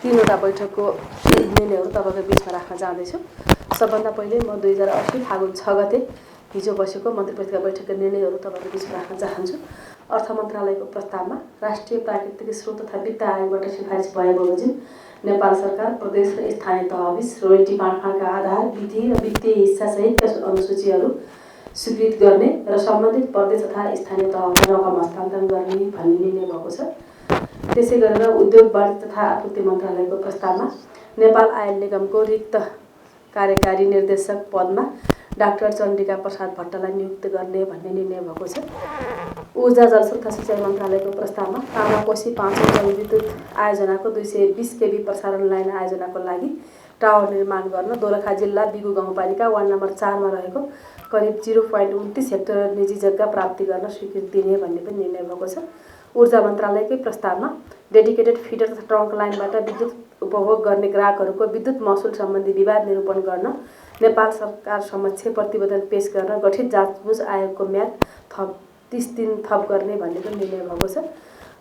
तीनवटा बैठकको निर्णयहरू तपाईँको बिचमा राख्न चाहदैछु। सबभन्दा पहिले म 2080 फागुन 6 गते हिजो बसेको मन्त्री परिषदका बैठकका निर्णयहरू तपाईँको बिचमा राख्न चाहन्छु। अर्थ मन्त्रालयको प्रस्तावमा राष्ट्रिय प्राकृतिक स्रोत तथा वित्त आयोगबाट सिफारिस भए बमोजिम नेपाल सरकार प्रदेश र स्थानीय तहबिच रोयल्टी बाँडफाँडका आधार विधि र वित्तीय हिस्सा सहितका अनुसूचीहरू स्वीकृत गर्ने र सम्बन्धित प्रदेश तथा स्थानीय तहमा रकम हस्तान्तरण गर्ने भन्ने निर्णय भएको छ। त्यसै गरेर उद्योग वाणिज्य तथा आपूर्ति मन्त्रालयको प्रस्तावमा नेपाल आयल निगमको रिक्त कार्यकारी निर्देशक पदमा डाक्टर चण्डिका प्रसाद भट्टलाई नियुक्त गर्ने भन्ने निर्णय भएको छ। ऊर्जा जलस्रोत तथा सिँचाइ मन्त्रालयको प्रस्तावमा तामाकोशी 5औं जलविद्युत आयोजनाको 220 केबी प्रसारण लाइन आयोजनाको लागि टावर निर्माण गर्न दोलखा जिल्ला बिगु गाउँपालिका वार्ड नम्बर 4 मा रहेको करिब 0.29 हेक्टर निजी जग्गा प्राप्ति गर्न स्वीकृति दिने भन्ने पनि निर्णय भएको छ। ऊर्जा मन्त्रालयकै प्रस्तावमा डेडिकेटेड फिडर तथा ट्रङ्क लाइनबाट विद्युत उपभोग गर्ने ग्राहकहरूको विद्युत महसुल सम्बन्धी विवाद निरूपण गर्न नेपाल सरकार समक्ष प्रतिवेदन पेश गर्न गठित जाँचबुझ आयोगको म्याद थप 30 दिन थप गर्ने भन्ने पनि निर्णय भएको छ।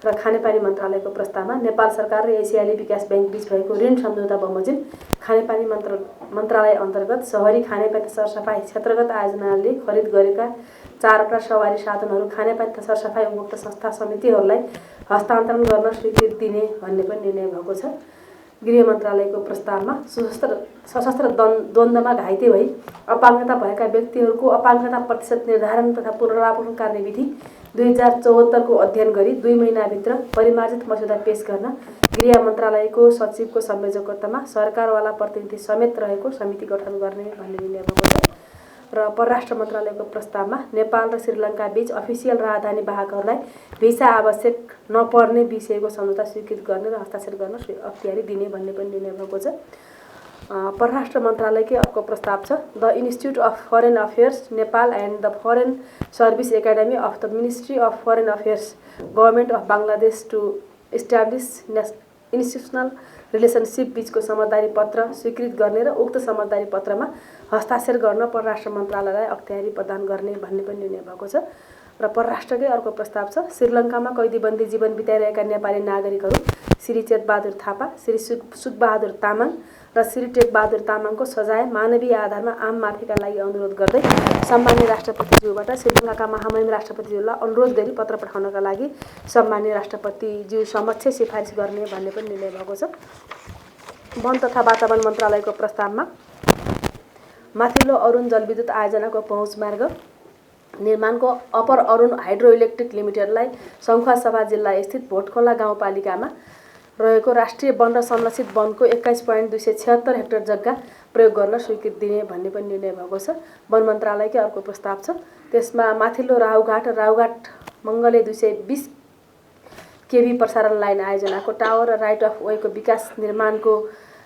र खानेपानी मन्त्रालयको प्रस्तावमा नेपाल सरकार र एसियाली विकास ब्याङ्क बीच भएको ऋण सम्झौता बमोजिम खानेपानी मन्त्रालय अन्तर्गत शहरी खानेपानी सरसफाई क्षेत्रगत आयोजनाले खरिद गरेका 4वटा सवारी साधनहरू खानेपानी तथा सरसफाई उपभोक्ता संस्था समितिहरूलाई हस्तान्तरण गर्न स्वीकृति दिने भन्ने पनि निर्णय भएको छ। गृह मन्त्रालयको प्रस्तावमा सशस्त्र द्वन्द्वमा घाइते भई अपाङ्गता भएका व्यक्तिहरूको अपाङ्गता प्रतिशत निर्धारण तथा पुनरावलोकन कार्यविधि 2074 को अध्ययन गरी 2 महिनाभित्र परिमार्जित मस्यौदा पेश गर्न गृह मन्त्रालयको सचिवको संयोजकत्वमा सरकारवाला प्रतिनिधि समेत रहेको समिति गठन गर्ने भन्ने निर्णय भएको छ। र परराष्ट्र मन्त्रालयको प्रस्तावमा नेपाल र श्रीलङ्का बीच अफिसियल राजधानी वाहकहरूलाई भिसा आवश्यक नपर्ने विषयको सम्झौता स्वीकृत गर्ने र हस्ताक्षर गर्न अख्तियारी दिने भन्ने पनि निर्णय भएको छ। परराष्ट्र मन्त्रालयकै अर्को प्रस्ताव छ the institute of foreign affairs Nepal and the foreign service academy of the ministry of foreign affairs government of Bangladesh to establish institutional relationship बीचको समझदारी पत्र स्वीकृत गर्ने र उक्त समझदारी पत्रमा हस्ताक्षर गर्न परराष्ट्र मन्त्रालयलाई अख्तियारी प्रदान गर्ने भन्ने पनि निर्णय भएको छ। र परराष्ट्रकै अर्को प्रस्ताव छ श्रीलङ्कामा कैदीबन्दी जीवन बिताइरहेका नेपाली नागरिकहरू श्री चेतबहादुर थापा, श्री सुखबहादुर तामाङ र श्री टेकबहादुर तामाङको सजाय मानवीय आधारमा आम माफीका लागि अनुरोध गर्दै सम्माननीय राष्ट्रपतिज्यूबाट श्रीलङ्काका महामहिम राष्ट्रपतिज्यूलाई अनुरोध गरी पत्र पठाउनका लागि सम्माननीय राष्ट्रपतिज्यू समक्ष सिफारिस गर्ने भन्ने पनि निर्णय भएको छ। वन तथा वातावरण मन्त्रालयको प्रस्तावमा माथिल्लो अरुण जलविद्युत आयोजनाको पहुँच मार्ग निर्माणको अपर अरुण हाइड्रो इलेक्ट्रिक लिमिटेडलाई सङ्खुवासभा जिल्ला स्थित भोटखोला गाउँपालिकामा रहेको राष्ट्रिय वन र संरक्षित वनको 21.276 हेक्टर जग्गा प्रयोग गर्न स्वीकृति दिने भन्ने पनि निर्णय भएको छ। वन मन्त्रालयकै अर्को प्रस्ताव छ त्यसमा माथिल्लो राहुघाट मङ्गले 220 केबी प्रसारण लाइन आयोजनाको टावर र राइट अफ वेको विकास निर्माणको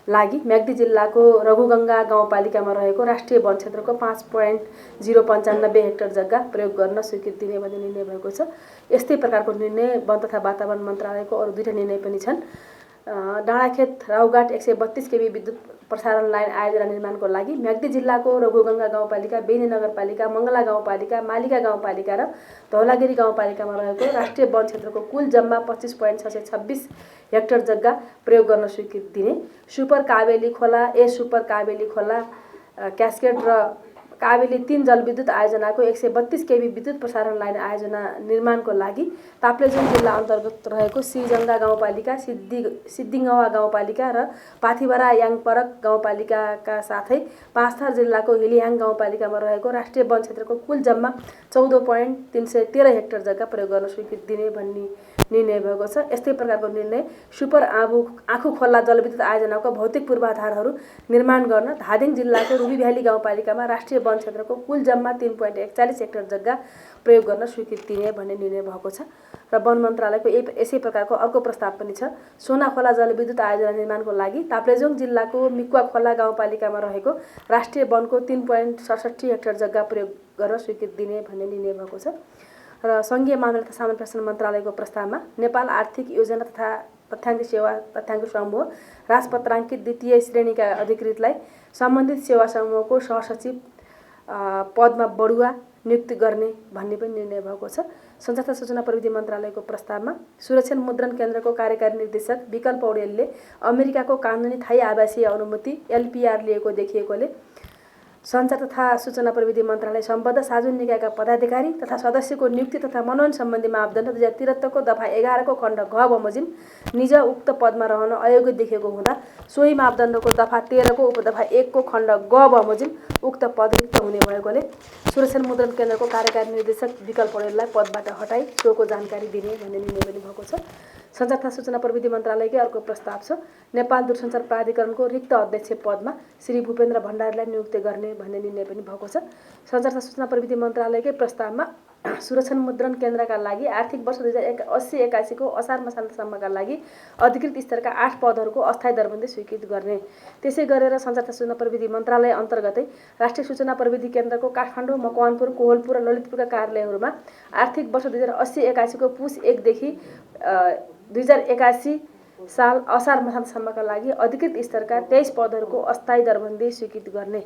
लागि म्याग्दी जिल्लाको रघुगङ्गा गाउँपालिकामा रहेको राष्ट्रिय वन क्षेत्रको 5.095 हेक्टर जग्गा प्रयोग गर्न स्वीकृति दिने भन्ने निर्णय भएको छ। यस्तै प्रकारको निर्णय वन तथा वातावरण मन्त्रालयको अरू 2टा निर्णय पनि छन्। डाँडाखेत राहुघाट 132 केबी विद्युत प्रसारण लाइन आयोजना निर्माणको लागि म्याग्दी जिल्लाको रघुगङ्गा गाउँपालिका, बेनी नगरपालिका, मङ्गला गाउँपालिका, मालिका गाउँपालिका र धौलागिरी गाउँपालिकामा रहेको राष्ट्रिय वन क्षेत्रको कुल जम्मा 25.626 हेक्टर जग्गा प्रयोग गर्न स्वीकृति दिने, सुपर काबेली खोला, सुपर काबेली खोला, क्यास्केड र काबेली 3 जलविद्युत आयोजनाको 132 केबी विद्युत प्रसारण लाइन आयोजना निर्माणको लागि ताप्लेजुङ जिल्ला अन्तर्गत रहेको श्रीजङ्गा गाउँपालिका, सिद्धिङवा गाउँपालिका र पाथिभरा याङपरक गाउँपालिकाका साथै पाँचथर जिल्लाको हिलियाङ गाउँपालिकामा रहेको राष्ट्रिय वन क्षेत्रको कुल जम्मा 14.313 हेक्टर जग्गा प्रयोग गर्न स्वीकृति दिने भन्ने निर्णय भएको छ। यस्तै प्रकारको निर्णय सुपर आँखु खोला जलविद्युत आयोजनाको भौतिक पूर्वाधारहरू निर्माण गर्न धादिङ जिल्लाको रुबी भ्याली गाउँपालिकामा राष्ट्रिय वन क्षेत्रको कुल जम्मा 3.41 हेक्टर जग्गा प्रयोग गर्न स्वीकृति दिने भन्ने निर्णय भएको छ। र वन मन्त्रालयको यसै प्रकारको अर्को प्रस्ताव पनि छ सोना खोला जलविद्युत आयोजना निर्माणको लागि ताप्लेजुङ जिल्लाको मिकुवा खोला गाउँपालिकामा रहेको राष्ट्रिय वनको 3.67 हेक्टर जग्गा प्रयोग गर्न स्वीकृति दिने भन्ने निर्णय भएको छ। र सङ्घीय मानव तथा सामान्य प्रशासन मन्त्रालयको प्रस्तावमा नेपाल आर्थिक योजना तथा तथ्याङ्क समूह राजपत्राङ्कित द्वितीय श्रेणीका अधिकृतलाई सम्बन्धित सेवा समूहको सहसचिव पदमा बढुवा नियुक्ति गर्ने भन्ने पनि निर्णय भएको छ। सञ्चार तथा सूचना प्रविधि मन्त्रालयको प्रस्तावमा सुरक्षण मुद्रण केन्द्रको कार्यकारी निर्देशक विकल पौडेलले अमेरिकाको कानुनी थाई आवासीय अनुमति LPR लिएको देखिएकोले सञ्चार तथा सूचना प्रविधि मन्त्रालय सम्बद्ध सार्वजनिक निकायका पदाधिकारी तथा सदस्यको नियुक्ति तथा मनोनयन सम्बन्धी मापदण्ड 2073 को दफा 11 को खण्ड घ बमोजिम निज उक्त पदमा रहन अयोग्य देखिएको हुँदा सोही मापदण्डको दफा 13 को उपदफा 1 को खण्ड ग बमोजिम उक्त पद रिक्त हुने भएकोले सुरक्षण मुद्रण केन्द्रको कार्यकारी निर्देशक विकल पौडेललाई पदबाट हटाई सोको जानकारी दिने भन्ने निर्णय पनि भएको छ। सञ्चार तथा सूचना प्रविधि मन्त्रालयकै अर्को प्रस्ताव छ। नेपाल दूरसञ्चार प्राधिकरणको रिक्त अध्यक्ष पदमा श्री भूपेन्द्र भण्डारीलाई नियुक्ति गर्ने भन्ने निर्णय पनि भएको छ। सञ्चार तथा सूचना प्रविधि मन्त्रालयकै प्रस्तावमा सुरक्षण मुद्रण केन्द्रका लागि आर्थिक वर्ष 2080-81 को असार मसान्तसम्मका लागि अधिकृत स्तरका 8 पदहरूको अस्थायी दरबन्दी स्वीकृत गर्ने। त्यसै गरेर सञ्चार तथा सूचना प्रविधि मन्त्रालय अन्तर्गतै राष्ट्रिय सूचना प्रविधि केन्द्रको काठमाडौँ, मकवानपुर, कोहलपुर र ललितपुरका कार्यालयहरूमा आर्थिक वर्ष 2080-81 को पुस 1 देखि 2081 साल असार मसान्तसम्मका लागि अधिकृत स्तरका 23 पदहरूको अस्थायी दरबन्दी स्वीकृत गर्ने।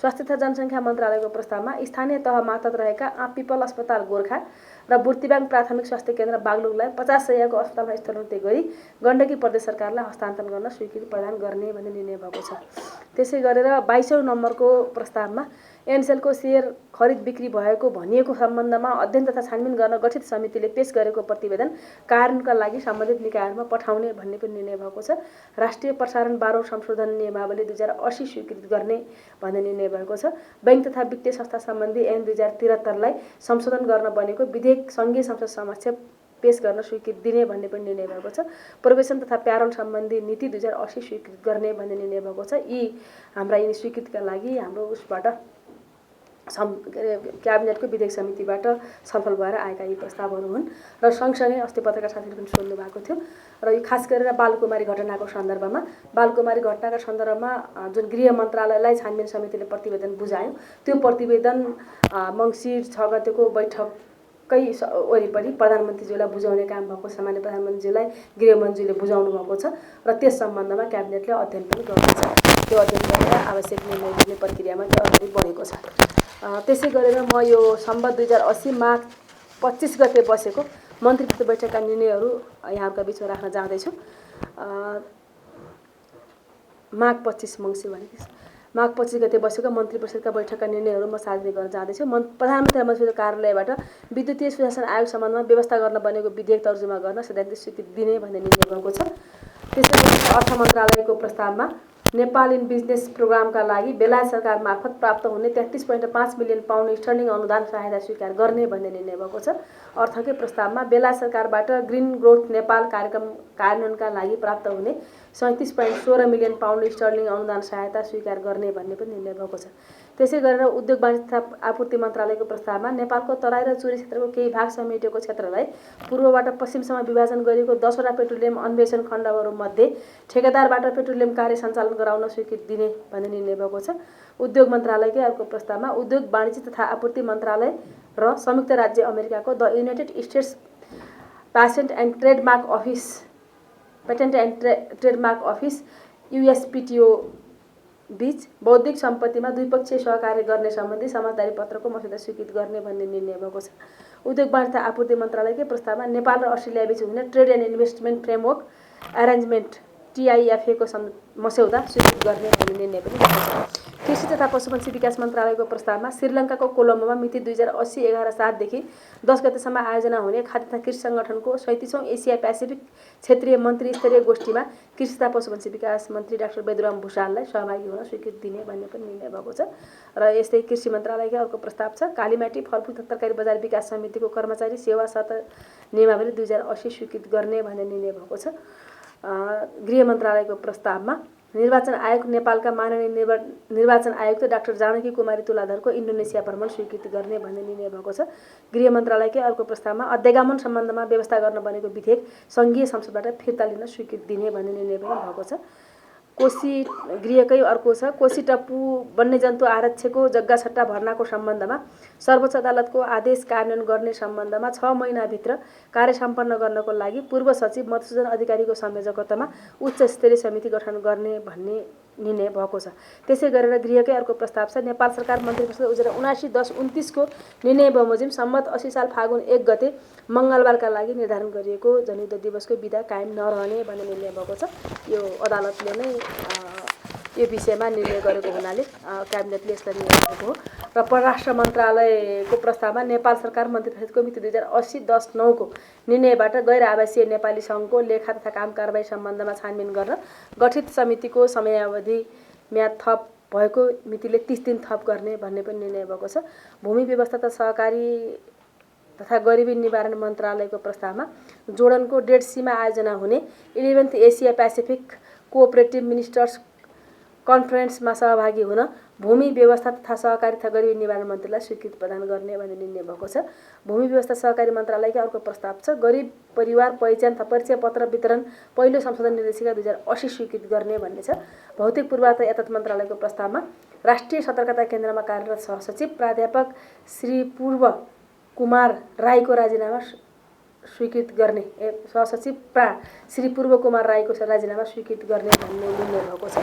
स्वास्थ्य तथा जनसङ्ख्या मन्त्रालयको प्रस्तावमा स्थानीय तह मार्फत रहेका आँपिपल अस्पताल गोर्खा र बुर्तिबाङ प्राथमिक स्वास्थ्य केन्द्र बागलुङलाई 50 शय्याको अस्पतालमा स्थलान्तरित गरी गण्डकी प्रदेश सरकारलाई हस्तान्तरण गर्न स्वीकृति प्रदान गर्ने भन्ने निर्णय भएको छ। त्यसै गरेर 22औं नम्बरको प्रस्तावमा एनसेलको सेयर खरिद बिक्री भएको भनिएको सम्बन्धमा अध्ययन तथा छानबिन गर्न गठित समितिले पेश गरेको प्रतिवेदन कार्यान्वयनका लागि सम्बन्धित निकायहरूमा पठाउने भन्ने पनि निर्णय भएको छ। राष्ट्रिय प्रसारण 12औं संशोधन नियमावली 2080 स्वीकृत गर्ने भन्ने निर्णय भएको छ। बैंक तथा वित्तीय संस्था सम्बन्धी ऐन 2073 लाई संशोधन गर्न बनेको विधेयक सङ्घीय संसद समक्ष पेश गर्न स्वीकृति दिने भन्ने पनि निर्णय भएको छ। प्रोबेसन तथा प्यारोल सम्बन्धी नीति 2080 स्वीकृत गर्ने भन्ने निर्णय भएको छ। यी हाम्रा यिनी स्वीकृतिका लागि हाम्रो उसबाट क्याबिनेटको विधेयक समितिबाट छलफल भएर आएका यी प्रस्तावहरू हुन्। र सँगसँगै अस्ति पत्रकार साथीले पनि सोध्नु भएको थियो र यो खास गरेर बालकुमारी घटनाको सन्दर्भमा बालकुमारी घटनाका सन्दर्भमा जुन गृह मन्त्रालयलाई छानबिन समितिले प्रतिवेदन बुझायो त्यो प्रतिवेदन मङ्सिर 6 गतेको बैठककै वरिपरि प्रधानमन्त्रीज्यूलाई बुझाउने काम भएको सामान्य प्रधानमन्त्रीज्यूलाई गृहमन्त्रीले बुझाउनु भएको छ र त्यस सम्बन्धमा क्याबिनेटले अध्ययन पनि गर्नेछ। त्यो अध्ययन गरेर आवश्यक निर्णय लिने प्रक्रियामा त्यो अगाडि बढेको छ। त्यसै गरेर म यो सम्बत 2080 माघ 25 गते बसेको मन्त्री परिषद बैठकका निर्णयहरू यहाँहरूका बिचमा राख्न जाँदैछु। माघ 25 मङ्सिर भनेको माघ 25 गते बसेको मन्त्री परिषदका बैठकका निर्णयहरू म सार्वजनिक गर्न जाँदैछु। प्रधानमन्त्री मन्त्रीको कार्यालयबाट विद्युतीय सुशासन आयोग सम्बन्धमा व्यवस्था गर्न बनेको विधेयक तर्जुमा गर्न सैद्धान्तिक स्वीकृति दिने भन्ने निर्णय भएको छ। त्यसैगरी अर्थ मन्त्रालयको प्रस्तावमा नेपाल इन बिजनेस प्रोग्रामका लागि बेलायत सरकार मार्फत प्राप्त हुने 33.5 मिलियन पाउन्ड स्टर्लिङ अनुदान सहायता स्वीकार गर्ने भन्ने निर्णय भएको छ। अर्थकै प्रस्तावमा बेलायत सरकारबाट ग्रिन ग्रोथ नेपाल कार्यक्रम कार्यान्वयनका लागि प्राप्त हुने 37.16 मिलियन पाउन्ड स्टर्लिङ अनुदान सहायता स्वीकार गर्ने भन्ने पनि निर्णय भएको छ। त्यसै गरेर उद्योग वाणिज्य तथा आपूर्ति मन्त्रालयको प्रस्तावमा नेपालको तराई र चुरे क्षेत्रको केही भाग समेटिएको क्षेत्रलाई पूर्वबाट पश्चिमसम्म विभाजन गरिएको 10वटा पेट्रोलियम अन्वेषण खण्डहरूमध्ये ठेकेदारबाट पेट्रोलियम कार्य सञ्चालन गराउन स्वीकृति दिने भन्ने निर्णय भएको छ। उद्योग मन्त्रालयकै अर्को प्रस्तावमा उद्योग वाणिज्य तथा आपूर्ति मन्त्रालय र संयुक्त राज्य अमेरिकाको the United states patent and trademark office USPTO बीच बौद्धिक सम्पत्तिमा द्विपक्षीय सहकार्य गर्ने सम्बन्धी समझदारी पत्रको मस्यौदा स्वीकृत गर्ने भन्ने निर्णय भएको छ। उद्योग वाणिज्य तथा आपूर्ति मन्त्रालयकै प्रस्तावमा नेपाल र अस्ट्रेलिया बीच हुने trade and investment framework arrangement TIFA को मस्यौदा स्वीकृत गर्ने भन्ने निर्णय पनि भएको छ। कृषि तथा पशुपक्षी विकास मन्त्रालयको प्रस्तावमा श्रीलङ्काको कोलम्बोमा मिति 2080 11/7 देखि 10 गतेसम्म आयोजना हुने खाद्य तथा कृषि सङ्गठनको 37औं एसिया पेसिफिक क्षेत्रीय मन्त्री स्तरीय गोष्ठीमा कृषि तथा पशुपक्षी विकास मन्त्री डाक्टर बेदुराम भुषाललाई सहभागी हुन स्वीकृति दिने भन्ने पनि निर्णय भएको छ। र यस्तै कृषि मन्त्रालयकै अर्को प्रस्ताव छ। कालीमाटी फलफुल तथा तरकारी बजार विकास समितिको कर्मचारी सेवा शर्त नियमावली 2080 स्वीकृत गर्ने भन्ने निर्णय भएको छ। गृह मन्त्रालयको प्रस्तावमा निर्वाचन आयोग नेपालका माननीय निर्वाचन आयुक्त डाक्टर जानकी कुमारी तुलाधरको इन्डोनेसिया भ्रमण स्वीकृति गर्ने भन्ने निर्णय भएको छ। गृह मन्त्रालयकै अर्को प्रस्तावमा अध्यागमन सम्बन्धमा व्यवस्था गर्न बनेको विधेयक सङ्घीय संसदबाट फिर्ता लिन स्वीकृति दिने भन्ने निर्णय पनि भएको छ। कोशी गृहकै अर्को छ। कोशी टप्पु वन्यजन्तु आरक्षको जग्गा सट्टा भर्नाको सम्बन्धमा सर्वोच्च अदालतको आदेश कार्यान्वयन गर्ने सम्बन्धमा 6 महिनाभित्र कार्य सम्पन्न गर्नको लागि पूर्व सचिव मधुसूदन अधिकारीको संयोजकत्वमा उच्च स्तरीय समिति गठन गर्ने भन्ने निर्णय भएको छ। त्यसै गरेर गृहकै अर्को प्रस्ताव छ। नेपाल सरकार मन्त्री परिषद उजुर 79/10/29 को निर्णय बमोजिम सम्मत 80 साल फागुन 1 गते मङ्गलबारका लागि निर्धारण गरिएको जनयुद्ध दिवसको बिदा कायम नरहने भन्ने निर्णय भएको छ। यो अदालतले नै यो विषयमा निर्णय गरेको हुनाले क्याबिनेटले यसलाई निर्णय गरेको हो। र परराष्ट्र मन्त्रालयको प्रस्तावमा नेपाल सरकार मन्त्री परिषदको मिति 2080/10/9 को निर्णयबाट गैर आवासीय नेपाली सङ्घको लेखा तथा काम कारबाही सम्बन्धमा छानबिन गर्न गठित समितिको समयावधि म्याद थप भएको मितिले 30 दिन थप गर्ने भन्ने पनि निर्णय भएको छ। भूमि व्यवस्था तथा सहकारी तथा गरिबी निवारण मन्त्रालयको प्रस्तावमा जोर्डनको डेड सीमा आयोजना हुने 11th Asia Pacific cooperative ministers कन्फरेन्समा सहभागी हुन भूमि व्यवस्था तथा सहकारी तथा गरिबी निवारण मन्त्रीलाई स्वीकृति प्रदान गर्ने भन्ने निर्णय भएको छ। भूमि व्यवस्था सहकारी मन्त्रालयकै अर्को प्रस्ताव छ। गरिब परिवार पहिचान तथा परिचय पत्र वितरण पहिलो संशोधन निर्देशिका 2080 स्वीकृत गर्ने भन्ने छ। भौतिक पूर्वाधार यातायात मन्त्रालयको प्रस्तावमा राष्ट्रिय सतर्कता केन्द्रमा कार्यरत सहसचिव प्राध्यापक श्री पूर्व कुमार राईको राजीनामा स्वीकृत गर्ने सहसचिव श्री पूर्व कुमार राईको राजीनामा स्वीकृत गर्ने भन्ने निर्णय भएको छ।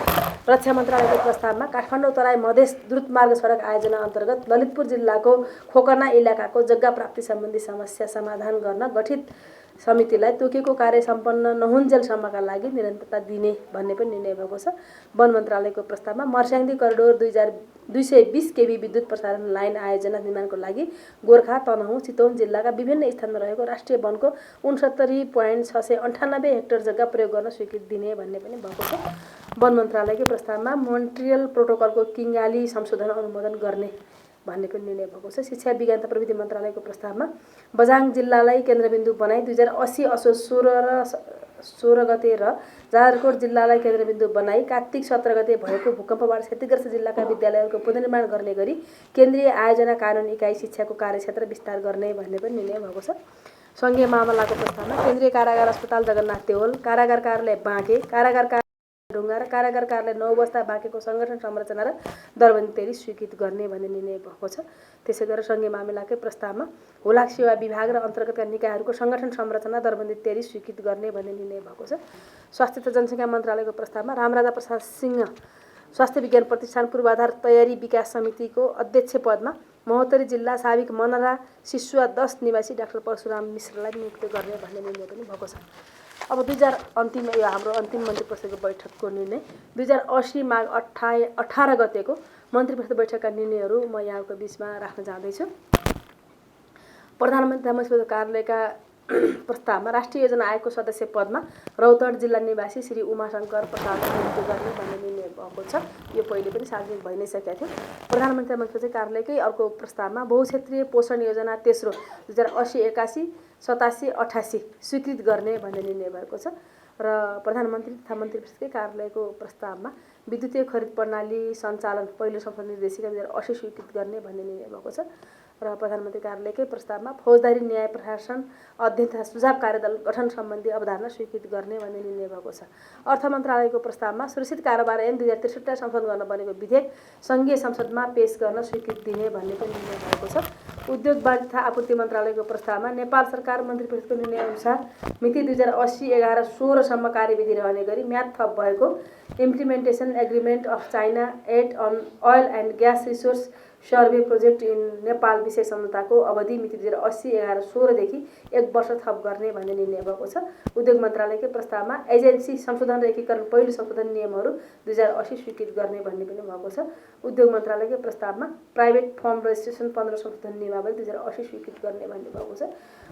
रक्षा मन्त्रालयको प्रस्तावमा काठमाडौँ तराई मधेस द्रुतमार्ग सडक आयोजना अन्तर्गत ललितपुर जिल्लाको खोकर्ना इलाकाको जग्गा प्राप्ति सम्बन्धी समस्या समाधान गर्न गठित समितिलाई तोकेको कार्य सम्पन्न नहुन्जेलसम्मका लागि निरन्तरता दिने भन्ने पनि निर्णय भएको छ। वन मन्त्रालयको प्रस्तावमा मर्स्याङ्दी करिडोर 220 केबी विद्युत प्रसारण लाइन आयोजना निर्माणको लागि गोर्खा, तनहुँ, चितवन जिल्लाका विभिन्न स्थानमा रहेको राष्ट्रिय वनको 69.698 हेक्टर जग्गा प्रयोग गर्न स्वीकृति दिने भन्ने पनि भएको छ। वन मन्त्रालयकै प्रस्तावमा मोन्ट्रियल प्रोटोकलको किगाली संशोधन अनुमोदन गर्ने भन्ने पनि निर्णय भएको छ। शिक्षा विज्ञान तथा प्रविधि मन्त्रालयको प्रस्तावमा बझाङ जिल्लालाई केन्द्रबिन्दु बनाई 2080 असोज 16 गते र जाजरकोट जिल्लालाई केन्द्रबिन्दु बनाई कार्तिक 17 गते भएको भूकम्पबाट क्षतिग्रस्त जिल्लाका विद्यालयहरूको पुनर्निर्माण गर्ने गरी केन्द्रीय आयोजना कानुन इकाइ शिक्षाको कार्यक्षेत्र विस्तार गर्ने भन्ने पनि निर्णय भएको छ। सङ्घीय मामलाको प्रस्तावमा केन्द्रीय कारागार अस्पताल जगन्नाथ देवल, कारागार कार्यालय बाँके, कारागार ढुङ्गा र कारागार कार्यालय 9 बस्दा बाँकेको सङ्गठन संरचना र दरबन्दी तयारी स्वीकृत गर्ने भन्ने निर्णय भएको छ। त्यसै गरेर सङ्घीय मामिलाकै प्रस्तावमा हुलाक सेवा विभाग र अन्तर्गतका निकायहरूको सङ्गठन संरचना दरबन्दी तयारी स्वीकृत गर्ने भन्ने निर्णय भएको छ। स्वास्थ्य तथा जनसङ्ख्या मन्त्रालयको प्रस्तावमा रामराजा प्रसाद सिंह स्वास्थ्य विज्ञान प्रतिष्ठान पूर्वाधार तयारी विकास समितिको अध्यक्ष पदमा महोत्तरी जिल्ला साबिक मनरा सिसुवा 10 निवासी डाक्टर परशुराम मिश्रलाई नियुक्त गर्ने भन्ने निर्णय पनि भएको छ। अब 2000 यो हाम्रो अन्तिम मन्त्री परिषदको बैठकको निर्णय 2080 माघ 18 गतेको मन्त्री परिषद बैठकका निर्णयहरू म यहाँको बिचमा राख्न चाहदैछु। प्रधानमन्त्री मन्त्री कार्यालयका प्रस्तावमा राष्ट्रिय योजना आयोगको सदस्य पदमा रौतहट जिल्ला निवासी श्री उमाशङ्कर प्रसादलाई नियुक्त गर्ने भन्ने निर्णय भएको छ। यो पहिले पनि सार्वजनिक भइ नै सकेको थियो। प्रधानमन्त्री मन्त्री कार्यालयकै अर्को प्रस्तावमा बहुक्षेत्रीय पोषण योजना तेस्रो 2080-81, 87-88 स्वीकृत गर्ने भन्ने निर्णय भएको छ। र प्रधानमन्त्री तथा मन्त्री परिषदकै कार्यालयको प्रस्तावमा विद्युतीय खरिद प्रणाली सञ्चालन पहिलो संशोधन निर्देशिका 2080 स्वीकृत गर्ने भन्ने निर्णय भएको छ। र प्रधानमन्त्री कार्यालयकै प्रस्तावमा फौजदारी न्याय प्रशासन अध्ययन तथा सुझाव कार्यदल गठन सम्बन्धी अवधारणा स्वीकृत गर्ने भन्ने निर्णय भएको छ। अर्थ मन्त्रालयको प्रस्तावमा सुरक्षित कारोबार ऐन 2063 संशोधन गर्न बनेको विधेयक सङ्घीय संसदमा पेश गर्न स्वीकृति दिने भन्ने पनि निर्णय भएको छ। उद्योग वाणिज्य तथा आपूर्ति मन्त्रालयको प्रस्तावमा नेपाल सरकार मन्त्री परिषदको निर्णयअनुसार मिति 2080-11-16 सम्म कार्यविधि रहने गरी म्याद थप भएको implementation agreement of China aid on oil and gas resource survey project in Nepal विषय सम्झौताको अवधि मिति 2080-11-16 देखि 1 वर्ष थप गर्ने भन्ने निर्णय भएको छ। उद्योग मन्त्रालयकै प्रस्तावमा एजेन्सी संशोधन र एकीकरण पहिलो संशोधन नियमहरू 2080 स्वीकृत गर्ने भन्ने पनि भएको छ। उद्योग मन्त्रालयकै प्रस्तावमा प्राइभेट फर्म रजिस्ट्रेसन 15 संशोधन नियमावली 2080 स्वीकृत गर्ने भन्ने भएको छ।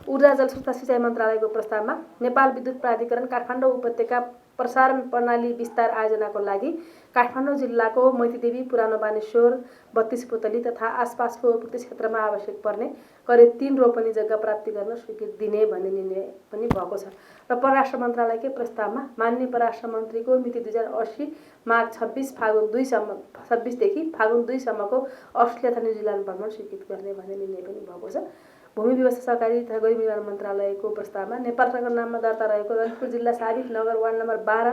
ऊर्जा जलस्रोत तथा सिँचाइ मन्त्रालयको प्रस्तावमा नेपाल विद्युत प्राधिकरण काठमाडौँ उपत्यका प्रसारण प्रणाली विस्तार आयोजनाको लागि काठमाडौँ जिल्लाको मैतीदेवी, पुरानो बानेश्वर, 32 पुतली तथा आसपासको प्रदेश क्षेत्रमा आवश्यक पर्ने करिब 3 रोपनी जग्गा प्राप्ति गर्न स्वीकृति दिने भन्ने निर्णय पनि भएको छ। र परराष्ट्र मन्त्रालयकै प्रस्तावमा माननीय परराष्ट्र मन्त्रीको मिति 2080 माघ 26 देखि फागुन 2 सम्मको अस्ट्रेलिया तथा न्युजिल्यान्ड भ्रमण स्वीकृत गर्ने भन्ने निर्णय पनि भएको छ। भूमि व्यवस्था सहकारी तथा गरिबी निवारण मन्त्रालयको प्रस्तावमा नेपाल सरकारको नाममा दर्ता रहेको ललितपुर जिल्ला साबिक नगर वार्ड नम्बर 12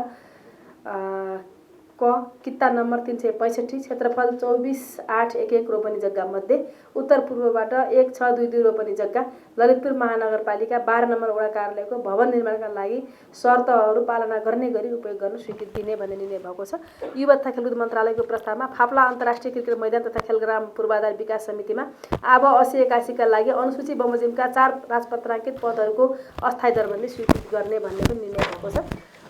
क किता नम्बर 365 क्षेत्रफल 24,811 रोपनी जग्गा मध्ये उत्तर पूर्वबाट 1,622 रोपनी जग्गा ललितपुर महानगरपालिका 12 नम्बर वडा कार्यालयको भवन निर्माणका लागि शर्तहरू पालना गर्ने गरी उपयोग गर्न स्वीकृति दिने भन्ने निर्णय भएको छ। युवा तथा खेलकुद मन्त्रालयको प्रस्तावमा फाप्ला अन्तर्राष्ट्रिय क्रिकेट मैदान तथा खेलग्राम पूर्वाधार विकास समितिमा आब 8081 का लागि अनुसूची बमोजिमका 4 राजपत्राङ्कित पदहरूको अस्थायी दरबन्दी स्वीकृत गर्ने भन्ने पनि निर्णय भएको छ।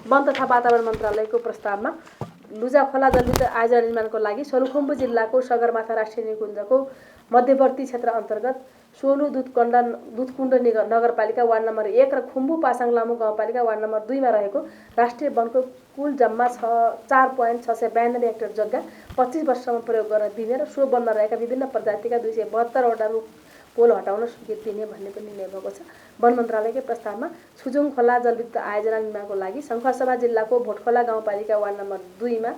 वन तथा वातावरण मन्त्रालयको प्रस्तावमा लुजाखोला जलविद्युत आयोजना निर्माणको लागि सरुखुम्बु जिल्लाको सगरमाथा राष्ट्रिय निकुञ्जको मध्यवर्ती क्षेत्र अन्तर्गत सोलु दुधकुण्ड नगरपालिका वार्ड नम्बर 1 र खुम्बु पासाङ लामु गाउँपालिका वार्ड नम्बर 2 मा रहेको राष्ट्रिय वनको कुल जम्मा 4.692 हेक्टर जग्गा 25 वर्षसम्म प्रयोग गर्न दिने र सो वनमा रहेका विभिन्न प्रजातिका 272 वटा रुख पोल हटाउन स्वीकृति दिने भन्ने पनि निर्णय भएको छ। वन मन्त्रालयकै प्रस्तावमा छुजुङ खोला जलविद्युत आयोजना निर्माणको लागि शङ्खसभा जिल्लाको भोटखोला गाउँपालिका वार्ड नम्बर 2 मा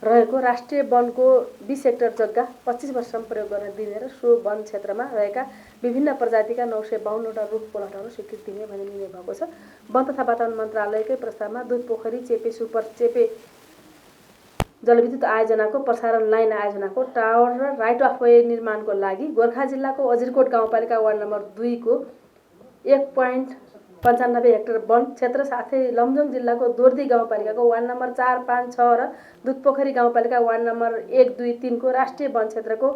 रहेको राष्ट्रिय वनको 20 हेक्टर जग्गा 25 वर्षसम्म प्रयोग गर्न दिने र सो वन क्षेत्रमा रहेका विभिन्न प्रजातिका 952 वटा रुख पोल हटाउन स्वीकृति दिने भन्ने निर्णय भएको छ। वन तथा वातावरण मन्त्रालयकै प्रस्तावमा दुध पोखरी चेपे सुपर चेपे जलविद्युत आयोजनाको प्रसारण लाइन आयोजनाको टावर र राइट अफ वे निर्माणको लागि गोर्खा जिल्लाको अजिरकोट गाउँपालिका वार्ड नम्बर 2 को 1.95 हेक्टर वन क्षेत्र साथै लमजुङ जिल्लाको दोर्दी गाउँपालिकाको वार्ड नम्बर 4, 5, 6 र दुधपोखरी गाउँपालिका वार्ड नम्बर 1, 2, 3 को राष्ट्रिय वन क्षेत्रको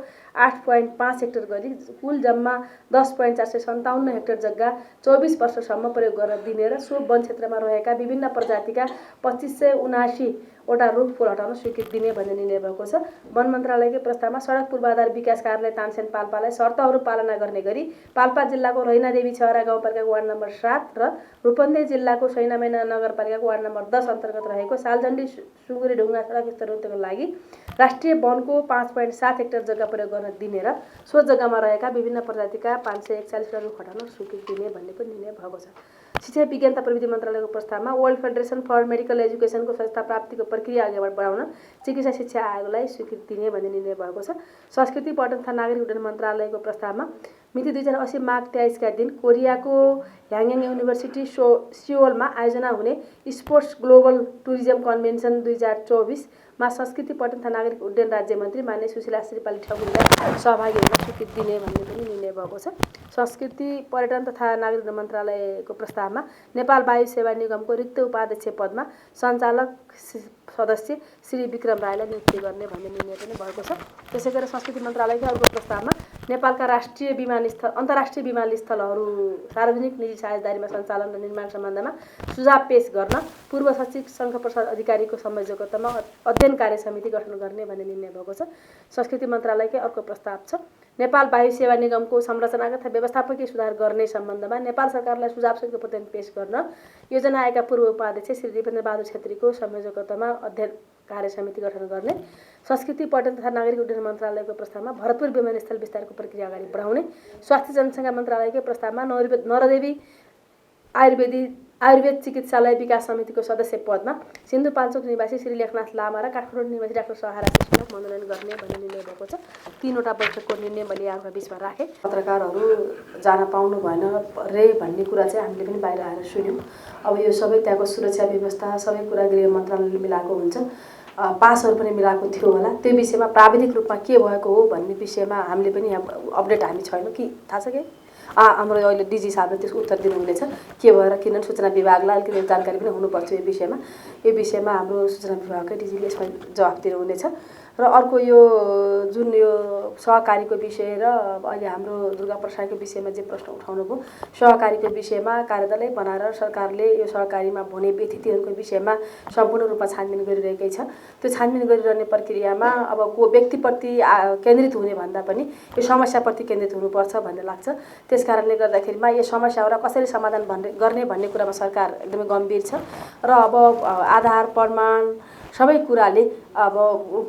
8.5 हेक्टर गरी कुल जम्मा 10.457 हेक्टर जग्गा 24 वर्षसम्म प्रयोग गर्न दिने र सो वन क्षेत्रमा रहेका विभिन्न प्रजातिका 2579 वटा रुख पोल हटाउन स्वीकृति दिने भन्ने निर्णय भएको छ। वन मन्त्रालयकै प्रस्तावमा सडक पूर्वाधार विकास कार्यालय तानसेन पाल्पालाई शर्तहरू पालना गर्ने गरी पाल्पा जिल्लाको रैनादेवी छहरा गाउँपालिकाको वार्ड नम्बर 7 र रूपन्देही जिल्लाको सैनामैना नगरपालिकाको वार्ड नम्बर 10 अन्तर्गत रहेको सालजण्डी सुँगुरी ढुङ्गा सडक स्तरोन्नतिको लागि राष्ट्रिय वनको 5.7 हेक्टर जग्गा प्रयोग गर्न दिने र सो जग्गामा रहेका विभिन्न प्रजातिका 541 रुख हटाउन स्वीकृति दिने भन्ने पनि निर्णय भएको छ। शिक्षा विज्ञान तथा प्रविधि मन्त्रालयको प्रस्तावमा वर्ल्ड फेडरेसन फर मेडिकल एजुकेसनको संस्था प्राप्तिको प्रक्रिया अघि बढाउन चिकित्सा शिक्षा आयोगलाई स्वीकृति दिने भन्ने निर्णय भएको छ। संस्कृति पर्यटन तथा नागरिक उड्डयन मन्त्रालयको प्रस्तावमा मिति 2080 माघ 23 का दिन कोरियाको ह्याङयाङ युनिभर्सिटी सियोलमा आयोजना हुने स्पोर्ट्स ग्लोबल टुरिज्म कन्भेन्सन 2024 मा संस्कृति पर्यटन तथा नागरिक उड्डयन राज्य मन्त्री मान्य सुशीला श्रीपाली ठकुरीलाई सहभागी हुन स्वीकृति दिने भन्ने पनि निर्णय भएको छ। संस्कृति पर्यटन तथा नागरिक उड्डयन मन्त्रालयको प्रस्तावमा नेपाल वायु सेवा निगमको रिक्त उपाध्यक्ष पदमा सञ्चालक सदस्य श्री विक्रम राईलाई नियुक्ति गर्ने भन्ने निर्णय पनि भएको छ। त्यसैगरी संस्कृति मन्त्रालयका अर्को प्रस्तावमा नेपालका राष्ट्रिय विमानस्थल अन्तर्राष्ट्रिय विमानस्थलहरू सार्वजनिक निजी साझेदारीमा सञ्चालन र निर्माण सम्बन्धमा सुझाव पेश गर्न पूर्व सचिव शङ्खप्रसाद अधिकारीको संयोजकत्वमा अध्ययन कार्य समिति गठन गर्ने भन्ने निर्णय भएको छ। संस्कृति मन्त्रालयकै अर्को प्रस्ताव छ नेपाल वायु सेवा निगमको संरचनागत तथा व्यवस्थापकीय सुधार गर्ने सम्बन्धमा नेपाल सरकारलाई सुझावसहितको प्रतिवेदन पेश गर्न योजना आयोगका पूर्व उपाध्यक्ष श्री दिपेन्द्र बहादुर छेत्रीको संयोजकत्वमा अध्ययन कार्य समिति गठन गर्ने। संस्कृति पर्यटन तथा नागरिक उड्डयन मन्त्रालयको प्रस्तावमा भरतपुर विमानस्थल विस्तारको प्रक्रिया अगाडि बढाउने। स्वास्थ्य जनसङ्ख्या मन्त्रालयकै प्रस्तावमा नरदेवी आयुर्वेद चिकित्सालय विकास समितिको सदस्य पदमा सिन्धुपाल्चोक निवासी श्री लेखनाथ लामा र काठमाडौँ निवासी डाक्टर सहारा श्रेष्ठलाई मनोनयन गर्ने भन्ने निर्णय भएको छ। 3वटा बैठकको निर्णय मैले यहाँको बिचमा राखेँ। पत्रकारहरू जान पाउनु भएन रे भन्ने कुरा चाहिँ हामीले पनि बाहिर आएर सुन्यौँ। अब यो सबै त्यहाँको सुरक्षा व्यवस्था सबै कुरा गृह मन्त्रालयले मिलाएको हुन्छ, पासहरू पनि मिलाएको थियो होला। त्यो विषयमा प्राविधिक रूपमा के भएको हो भन्ने विषयमा हामीले पनि यहाँ अपडेट हामी छैनौँ कि थाहा छ कि हाम्रो अहिले डिजी साहबले त्यसको उत्तर दिनुहुनेछ के भएर किनभने सूचना विभागलाई अलिकति जानकारी पनि हुनुपर्छ यो विषयमा हाम्रो सूचना विभागकै डिजीले यसमा जवाफ दिनुहुनेछ। र अर्को यो जुन यो सहकारीको विषय र अहिले हाम्रो दुर्गा प्रसादको विषयमा जे प्रश्न उठाउनु भयो सहकारीको विषयमा कार्यदलै बनाएर सरकारले यो सहकारीमा हुने व्यतिथिहरूको विषयमा सम्पूर्ण रूपमा छानबिन गरिरहेकै छ। त्यो छानबिन गरिरहने प्रक्रियामा अब को व्यक्तिप्रति केन्द्रित हुने भन्दा पनि यो समस्याप्रति केन्द्रित हुनुपर्छ भन्ने लाग्छ। त्यसकारणले गर्दाखेरिमा यो समस्याहरूलाई कसरी समाधान गर्ने भन्ने कुरामा सरकार एकदमै गम्भीर छ र अब आधार प्रमाण सबै कुराले अब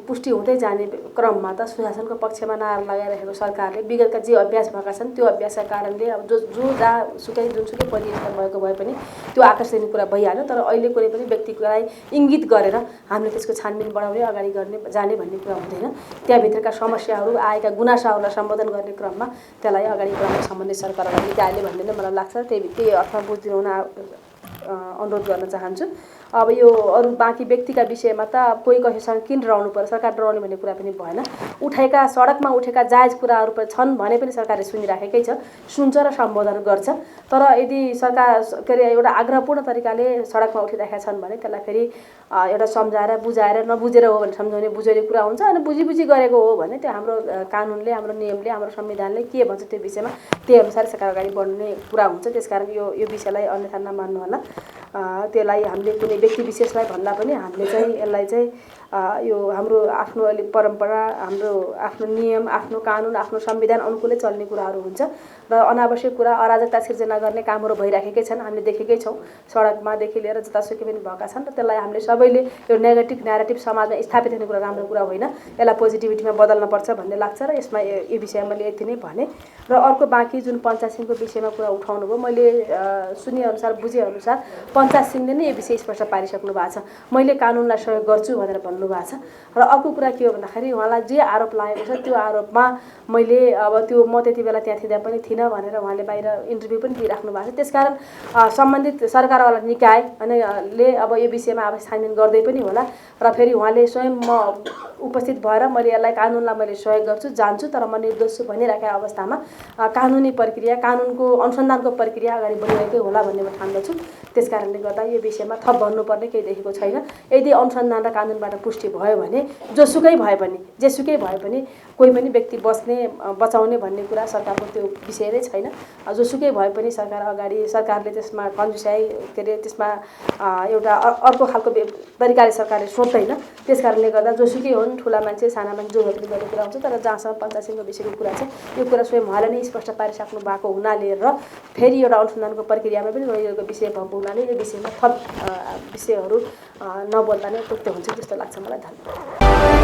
पुष्टि हुँदै जाने क्रममा त सुशासनको पक्षमा नारा लगाइरहेको सरकारले विगतका जे अभ्यास भएका छन् त्यो अभ्यासका कारणले अब जो जहाँसुकै जुनसुकै परिस्थिति भएको भए पनि त्यो आकर्षण कुरा भइहाल्यो। तर अहिले कुनै पनि व्यक्तिलाई इङ्गित गरेर हामीले त्यसको छानबिन बढाउने अगाडि गर्ने जाने भन्ने कुरा हुँदैन। त्यहाँभित्रका समस्याहरू आएका गुनासाहरूलाई सम्बोधन गर्ने क्रममा त्यसलाई अगाडि बढाउन सम्बन्धित सरकारलाई निकायले भन्ने नै मलाई लाग्छ। त्यही अर्थमा बुझिदिनु हुन अनुरोध गर्न चाहन्छु। अब यो अरू बाँकी व्यक्तिका विषयमा त कोही कसैसँग किन डराउनु पर्यो, सरकार डराउने भन्ने कुरा पनि भएन। उठेका सडकमा उठेका जायज कुराहरू छन् भने पनि सरकारले सुनिराखेकै छ, सुन्छ र सम्बोधन गर्छ। तर यदि सरकार के अरे एउटा आग्रहपूर्ण तरिकाले सडकमा उठिरहेका छन् भने त्यसलाई फेरि एउटा सम्झाएर बुझाएर नबुझेर हो भने सम्झाउने बुझाउने कुरा हुन्छ। अनि बुझी गरेको हो भने त्यो हाम्रो कानुनले, हाम्रो नियमले, हाम्रो संविधानले के भन्छ त्यो विषयमा त्यही अनुसार सरकार अगाडि बढ्ने कुरा हुन्छ। त्यसकारण यो विषयलाई अन्यथा नमान्नु होला। त्यसलाई हामीले कुनै व्यक्ति विशेषलाई भन्दा पनि हामीले चाहिँ यसलाई चाहिँ यो हाम्रो आफ्नो अहिले परम्परा, हाम्रो आफ्नो नियम, आफ्नो कानुन, आफ्नो संविधान अनुकूलै चल्ने कुराहरू हुन्छ र अनावश्यक कुरा, अराजकता सिर्जना गर्ने कामहरू भइराखेकै छन्। हामीले देखेकै छौँ, सडकमादेखि लिएर जतासुकै पनि भएका छन् र त्यसलाई हामीले सबैले यो नेगेटिभ न्यारेटिभ समाजमा स्थापित हुने कुरा राम्रो कुरा होइन, यसलाई पोजिटिभिटीमा बदल्नुपर्छ भन्ने लाग्छ र यसमा यो विषयमा मैले यति नै भने। र अर्को बाँकी जुन पञ्चायत सिंहको विषयमा कुरा उठाउनु भयो, मैले सुनेअनुसार बुझेअनुसार पञ्चायत सिंहले नै यो विषय स्पष्ट पारिसक्नु भएको छ, मैले कानुनलाई सहयोग गर्छु भनेर भन्नुभएको छ। र अर्को कुरा के हो भन्दाखेरि उहाँलाई जे आरोप लागेको छ त्यो आरोपमा मैले अब त्यो म त्यति बेला त्यहाँ थिँदा पनि थिइनँ भनेर उहाँले बाहिर इन्टरभ्यू पनि दिइराख्नु भएको छ। त्यसकारण सम्बन्धित सरकारवाला निकाय ले अब यो विषयमा अब छानबिन गर्दै पनि होला र फेरि उहाँले स्वयं म उपस्थित भएर मैले यसलाई कानुनलाई मैले सहयोग गर्छु, जान्छु, तर म निर्दोष छु भनिराखेका अवस्थामा कानुनी प्रक्रिया, कानुनको अनुसन्धानको प्रक्रिया अगाडि बढिरहेकै होला भन्ने म ठान्दछु। त्यसकारणले गर्दा यो विषयमा थप भन्नुपर्ने केही देखेको छैन। यदि अनुसन्धान र कानुनबाट पुष्टि भयो भने जोसुकै भए पनि, जेसुकै भए पनि कोही पनि व्यक्ति बचाउने भन्ने कुरा सरकारको त्यो विषय नै छैन। जोसुकै भए पनि सरकारले त्यसमा कन्जुसाइ के अरे त्यसमा एउटा अर्को खालको तरिकाले सरकारले सोच्दैन। त्यसकारणले गर्दा जोसुकै हुन्, ठुला मान्छे, साना मान्छे, जो पनि गर्ने कुरा हुन्छ। तर जहाँसम्म पञ्चायत सिंहको विषयको कुरा छ, यो कुरा स्वयं उहाँले नै स्पष्ट पारिसक्नु भएको हुनाले र फेरि एउटा अनुसन्धानको प्रक्रियामा पनि गइरहेको विषय भएको हुनाले यो विषयमा थप विषयहरू नबोल्दा नै उपयुक्त हुन्छ जस्तो लाग्छ मलाई। धन्यवाद।